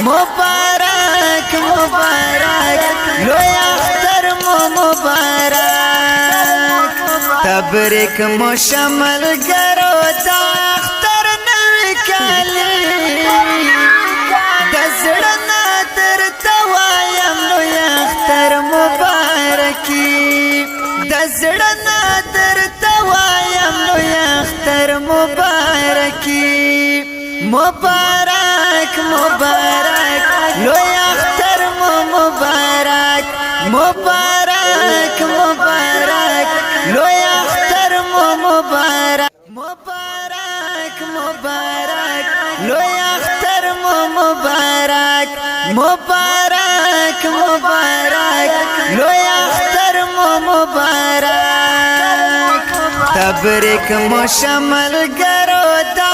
مبارک مبارک لوی اختر مو مبارک تبریک مو شمل گرو دا اختر نوی کالی دزړه در توایم لوی اختر مبارکی دزړه در توایم لوی اختر مبارکی مبارک مبارک لوی اختر مو مبارک مبارک مبارک لوی اختر مو مبارک مبارک مبارک لوی اختر مو مبارک مبارک مبارک لوی اختر مو مبارک تبریک مو شمل گرو دا